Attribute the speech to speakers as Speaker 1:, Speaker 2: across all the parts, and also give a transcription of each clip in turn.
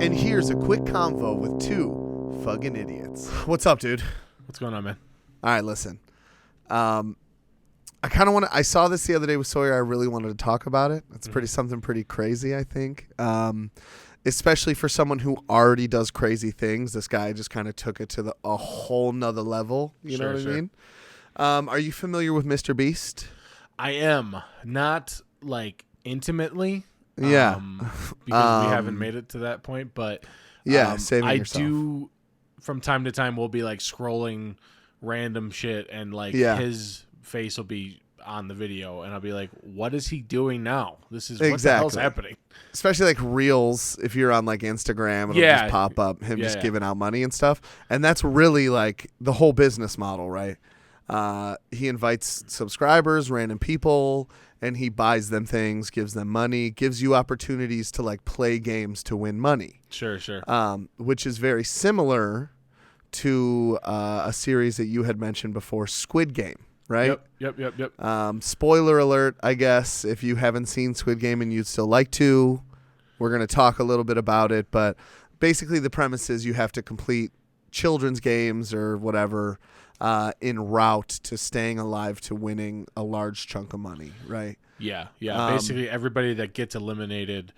Speaker 1: And here's a quick convo with two fucking idiots. What's up, dude?
Speaker 2: What's going on, man?
Speaker 1: All right, listen. I kind of want to. I saw this the other day with Sawyer. I really wanted to talk about it. It's something pretty crazy, I think. Especially for someone who already does crazy things. This guy just kind of took it to a whole nother level. You know what I mean? Are you familiar with Mr.Beast?
Speaker 2: I am not like intimately.
Speaker 1: Yeah,
Speaker 2: because we haven't made it to that point. But
Speaker 1: saving
Speaker 2: I
Speaker 1: yourself.
Speaker 2: do from time to time. We'll be like scrolling random shit, and like his face will be on the video, and I'll be like, "What is he doing now? This is what the hell's happening?"
Speaker 1: Especially like Reels, if you're on like Instagram, it'll just pop up him just giving out money and stuff. And that's really like the whole business model, right? He invites subscribers, random people, and he buys them things, gives them money, gives you opportunities to like play games to win money.
Speaker 2: Sure.
Speaker 1: Which is very similar to a series that you had mentioned before, Squid Game. Right?
Speaker 2: Yep.
Speaker 1: Spoiler alert, I guess, if you haven't seen Squid Game and you'd still like to, we're going to talk a little bit about it. But basically the premise is you have to complete children's games or whatever en route to staying alive to winning a large chunk of money, right?
Speaker 2: Yeah. Basically everybody that gets eliminated,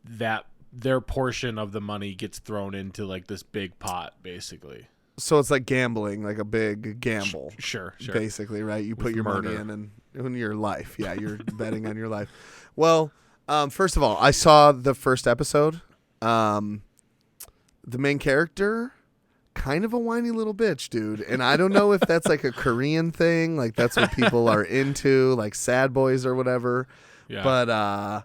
Speaker 2: that their portion of the money gets thrown into like this big pot, basically.
Speaker 1: So it's like gambling, like a big gamble.
Speaker 2: Sure.
Speaker 1: Basically, right? You
Speaker 2: With
Speaker 1: put your
Speaker 2: murder.
Speaker 1: money in and in your life. Yeah, you're betting on your life. Well, first of all, I saw the first episode. The main character, kind of a whiny little bitch, dude. And I don't know if that's like a Korean thing, like that's what people are into, like sad boys or whatever.
Speaker 2: Yeah.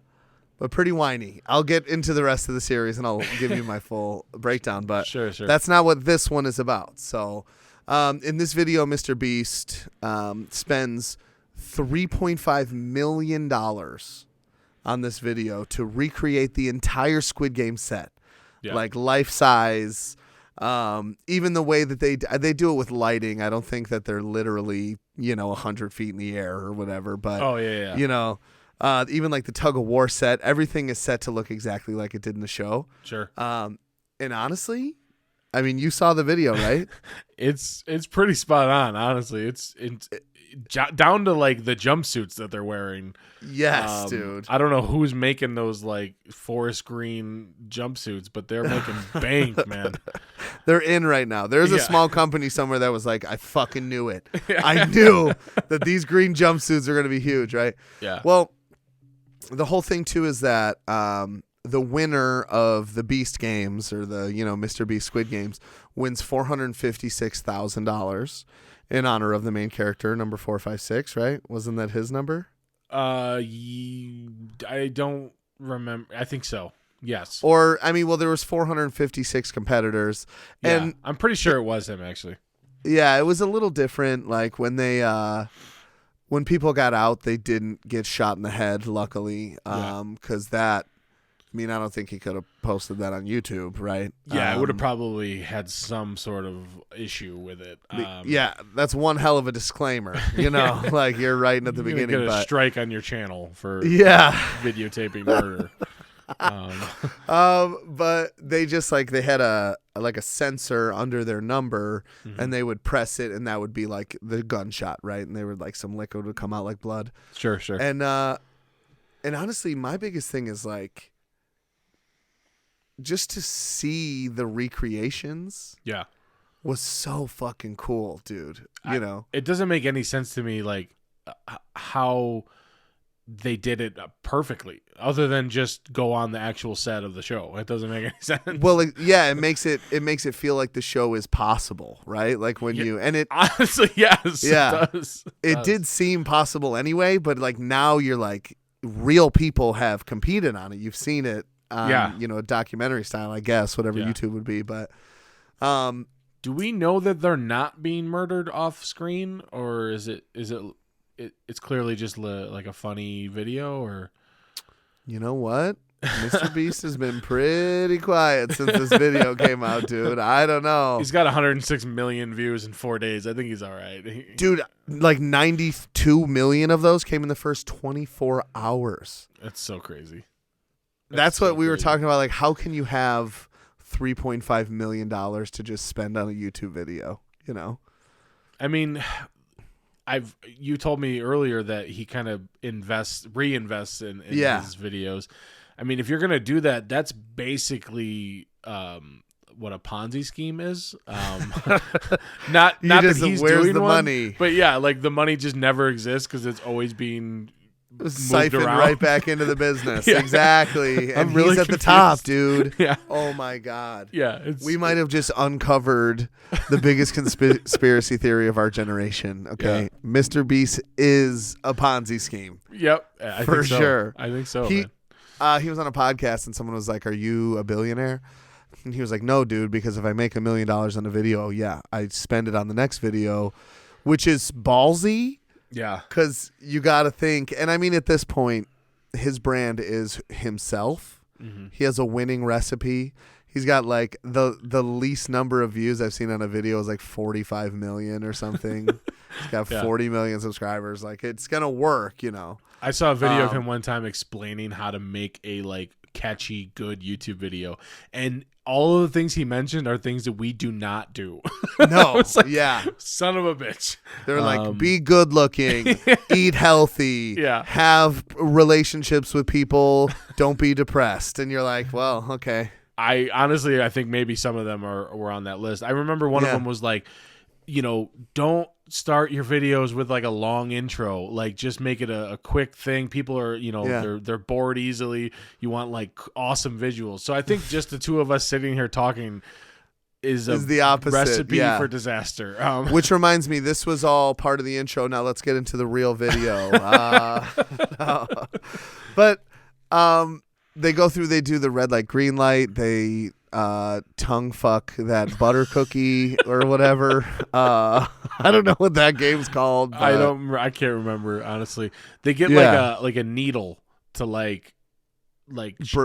Speaker 1: But pretty whiny. I'll get into the rest of the series and I'll give you my full breakdown. But
Speaker 2: Sure.
Speaker 1: that's not what this one is about. So in this video, Mr.Beast spends $3.5 million on this video to recreate the entire Squid Game set.
Speaker 2: Yeah.
Speaker 1: Like life size. Even the way that they do it with lighting. I don't think that they're literally, 100 feet in the air or whatever. But, even like the tug of war set, everything is set to look exactly like it did in the show.
Speaker 2: Sure.
Speaker 1: And honestly, I mean, you saw the video, right?
Speaker 2: It's pretty spot on, honestly. It's down to like the jumpsuits that they're wearing.
Speaker 1: Yes, dude.
Speaker 2: I don't know who's making those like forest green jumpsuits, but they're making bank, man.
Speaker 1: They're in right now. There's a small company somewhere that was like, I fucking knew it. I knew that these green jumpsuits are going to be huge, right?
Speaker 2: Yeah.
Speaker 1: Well, the whole thing too is that the winner of the Beast games or the Mr.Beast Squid Games wins $456,000 in honor of the main character, number 456, right? Wasn't that his number?
Speaker 2: I don't remember. I think so. Yes.
Speaker 1: Or there was 456 competitors, and
Speaker 2: I'm pretty sure it was him actually.
Speaker 1: Yeah, it was a little different. Like when they when people got out, they didn't get shot in the head, luckily, because that. I don't think he could have posted that on YouTube, right?
Speaker 2: Yeah, it would have probably had some sort of issue with it.
Speaker 1: That's one hell of a disclaimer, like you're writing at the beginning.
Speaker 2: Get a strike on your channel for videotaping murder.
Speaker 1: But they just they had a sensor under their number, and they would press it, and that would be like the gunshot, right? And they would some liquid would come out like blood.
Speaker 2: Sure.
Speaker 1: And honestly, my biggest thing is just to see the recreations.
Speaker 2: Yeah.
Speaker 1: Was so fucking cool, dude.
Speaker 2: It doesn't make any sense to me how they did it perfectly, other than just go on the actual set of the show. It doesn't make any sense.
Speaker 1: Well, it makes it feel like the show is possible, right? Like when
Speaker 2: honestly, yes, it does.
Speaker 1: It did seem possible anyway, but now you're real people have competed on it. You've seen it, a documentary style, I guess, whatever YouTube would be. But
Speaker 2: do we know that they're not being murdered off screen, or is it's clearly just like a funny video? Or
Speaker 1: you know what? Mr.Beast has been pretty quiet since this video came out, dude. I don't know.
Speaker 2: He's got 106 million views in 4 days. I think he's all right.
Speaker 1: Dude, 92 million of those came in the first 24 hours.
Speaker 2: That's so crazy.
Speaker 1: That's what we were talking about. How can you have $3.5 million to just spend on a YouTube video, you know?
Speaker 2: I mean, you told me earlier that he kind of reinvests in his videos. I mean, if you're going to do that, that's basically what a Ponzi scheme is. Not that he's doing
Speaker 1: the
Speaker 2: one,
Speaker 1: money?
Speaker 2: But yeah, like the money just never exists because it's always being
Speaker 1: siphoned
Speaker 2: around.
Speaker 1: right back into the business.
Speaker 2: Yeah.
Speaker 1: Exactly. And
Speaker 2: really
Speaker 1: he's at
Speaker 2: confused.
Speaker 1: the top, dude.
Speaker 2: Yeah.
Speaker 1: Oh my God.
Speaker 2: Yeah.
Speaker 1: We might have just uncovered the biggest conspiracy theory of our generation. Okay.
Speaker 2: Yeah.
Speaker 1: Mr.Beast is a Ponzi scheme.
Speaker 2: Yep.
Speaker 1: For sure.
Speaker 2: I think so.
Speaker 1: He was on a podcast and someone was like, "Are you a billionaire?" And he was like, "No, dude, because if I make $1 million on a video, yeah, I spend it on the next video," which is ballsy.
Speaker 2: Yeah.
Speaker 1: Because you got to think, and I mean, at this point, his brand is himself.
Speaker 2: Mm-hmm.
Speaker 1: He has a winning recipe. He's got like the least number of views I've seen on a video is like 45 million or something. He's got 40 million subscribers. Like, it's going to work, you know.
Speaker 2: I saw a video of him one time explaining how to make a like catchy, good YouTube video. And all of the things he mentioned are things that we do not do.
Speaker 1: No,
Speaker 2: like,
Speaker 1: yeah.
Speaker 2: Son of a bitch.
Speaker 1: They're like, be good looking, eat healthy, have relationships with people, don't be depressed. And you're like, well, okay.
Speaker 2: I think maybe some of them were on that list. I remember one of them was like, you know, don't start your videos with like a long intro. Like, just make it a quick thing. People are, you know, they're bored easily. You want like awesome visuals. So I think just the two of us sitting here talking is
Speaker 1: the opposite
Speaker 2: recipe for disaster.
Speaker 1: Which reminds me, this was all part of the intro. Now let's get into the real video. But they go through, they do the red light, green light. They tongue fuck that butter cookie or whatever. I don't know what that game's called. But
Speaker 2: I can't remember, honestly. They get like a needle to like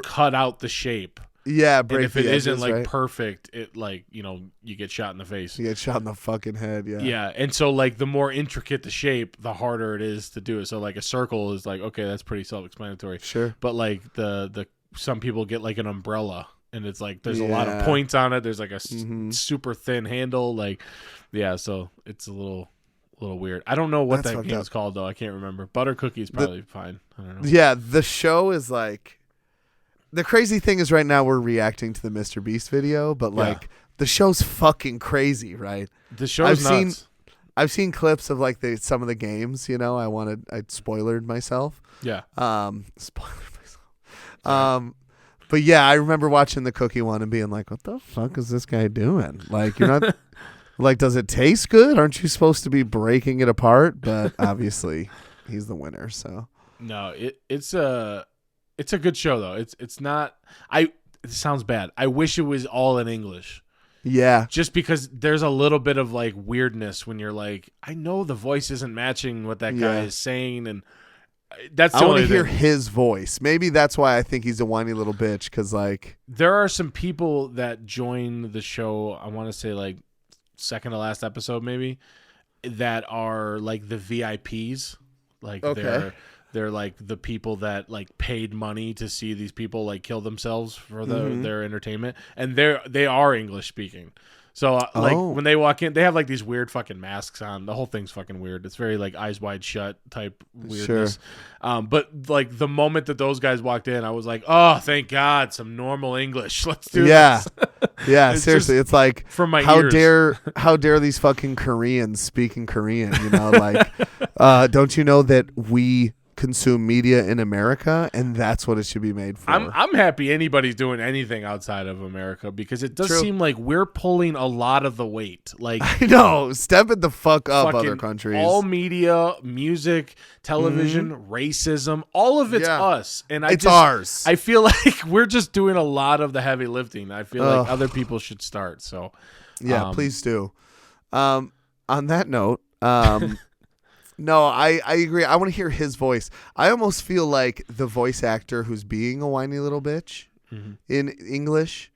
Speaker 2: cut out the shape.
Speaker 1: Yeah,
Speaker 2: break. And if it
Speaker 1: edges,
Speaker 2: isn't like
Speaker 1: right?
Speaker 2: perfect, it like, you know, you get shot in the face.
Speaker 1: You get shot in the fucking head. Yeah.
Speaker 2: Yeah, and so like the more intricate the shape, the harder it is to do it. So like a circle is like, okay, that's pretty self-explanatory.
Speaker 1: Sure.
Speaker 2: But like the some people get like an umbrella, and it's like there's a lot of points on it. There's like a super thin handle. Like, yeah, so it's a little weird. I don't know what that game's called though. I can't remember. Butter cookie is probably fine. I don't know.
Speaker 1: Yeah, the show is like. The crazy thing is right now we're reacting to the Mr.Beast video, but like the show's fucking crazy, right?
Speaker 2: The show's nuts.
Speaker 1: I've seen clips of like some of the games, you know. I spoilered myself.
Speaker 2: Yeah.
Speaker 1: Spoilered myself. But yeah, I remember watching the cookie one and being like, what the fuck is this guy doing? Like, you're not like, does it taste good? Aren't you supposed to be breaking it apart? But obviously he's the winner, so.
Speaker 2: No, it's a good show though. It's not. It sounds bad. I wish it was all in English.
Speaker 1: Yeah.
Speaker 2: Just because there's a little bit of like weirdness when you're like, I know the voice isn't matching what that guy is saying, and that's the
Speaker 1: I
Speaker 2: only
Speaker 1: want to hear
Speaker 2: thing.
Speaker 1: his voice. Maybe that's why I think he's a whiny little bitch. Because like
Speaker 2: there are some people that join the show. I want to say like second to last episode maybe, that are like the VIPs. Like they're like the people that like paid money to see these people like kill themselves for their entertainment, and they are English speaking. So like when they walk in, they have like these weird fucking masks on. The whole thing's fucking weird. It's very like Eyes Wide Shut type weirdness. Sure. But like the moment that those guys walked in, I was like, oh, thank God, some normal English. Let's do this.
Speaker 1: Yeah, seriously, it's like
Speaker 2: from my
Speaker 1: ears. How dare these fucking Koreans speak in Korean? You know, like don't you know that we consume media in America, and that's what it should be made for.
Speaker 2: I'm happy anybody's doing anything outside of America, because it does seem like we're pulling a lot of the weight. Like,
Speaker 1: I know, step it the fuck up, other countries.
Speaker 2: All media, music, television, racism, all of it's us, and it's ours. I feel like we're just doing a lot of the heavy lifting. I feel like other people should start. So,
Speaker 1: yeah, please do. On that note, no, I agree. I want to hear his voice. I almost feel like the voice actor who's being a whiny little bitch in English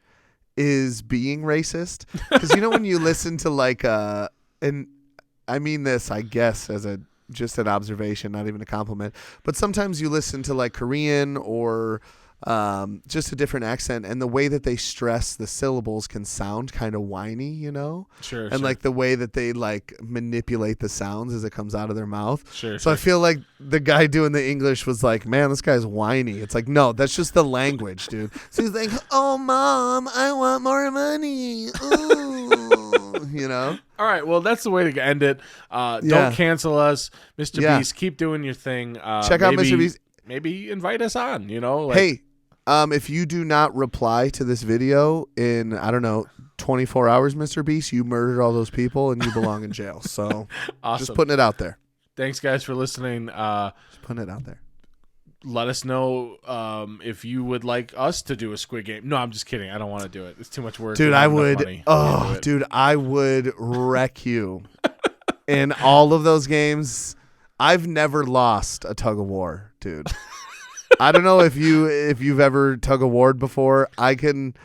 Speaker 1: is being racist. Because you know when you listen to like and I mean this, I guess, as just an observation, not even a compliment. But sometimes you listen to like Korean or just a different accent, and the way that they stress the syllables can sound kind of whiny, you know?
Speaker 2: Sure.
Speaker 1: And like the way that they like manipulate the sounds as it comes out of their mouth.
Speaker 2: Sure.
Speaker 1: So I feel like the guy doing the English was like, man, this guy's whiny. It's like, no, that's just the language, dude. So he's like, oh, mom, I want more money. Ooh. You know?
Speaker 2: All right, well, that's the way to end it. Don't cancel us. Mr. Beast, keep doing your thing.
Speaker 1: Check out Mr. Beast.
Speaker 2: Maybe invite us on, you know? Like,
Speaker 1: hey, if you do not reply to this video in, I don't know, 24 hours, Mr. Beast, you murdered all those people and you belong in jail. So
Speaker 2: awesome.
Speaker 1: Just putting it out there.
Speaker 2: Thanks, guys, for listening.
Speaker 1: Just putting it out there.
Speaker 2: Let us know if you would like us to do a Squid Game. No, I'm just kidding. I don't want to do it. It's too much work.
Speaker 1: Dude, I would. Oh, dude, I would wreck you. In all of those games, I've never lost a tug of war, dude. I don't know if you've ever tug of warred before. I can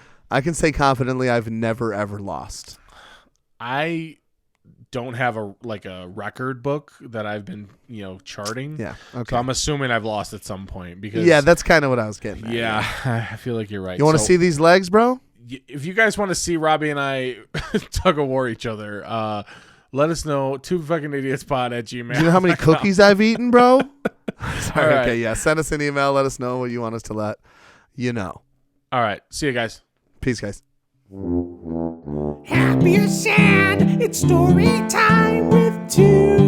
Speaker 1: say confidently I've never ever lost.
Speaker 2: I don't have a record book that I've been charting.
Speaker 1: Yeah. Okay.
Speaker 2: So I'm assuming I've lost at some point because
Speaker 1: that's kind of what I was getting at.
Speaker 2: Yeah, I feel like you're right.
Speaker 1: You want to see these legs, bro?
Speaker 2: If you guys want to see Robbie and I tug of war each other, let us know. 2fuckingidiotspod@gmail.com.
Speaker 1: Do you know how many cookies I've eaten, bro? Sorry.
Speaker 2: Right.
Speaker 1: Okay. Yeah. Send us an email. Let us know what you want us to let you know.
Speaker 2: All right. See you guys.
Speaker 1: Peace, guys.
Speaker 3: Happy or sad, it's story time with two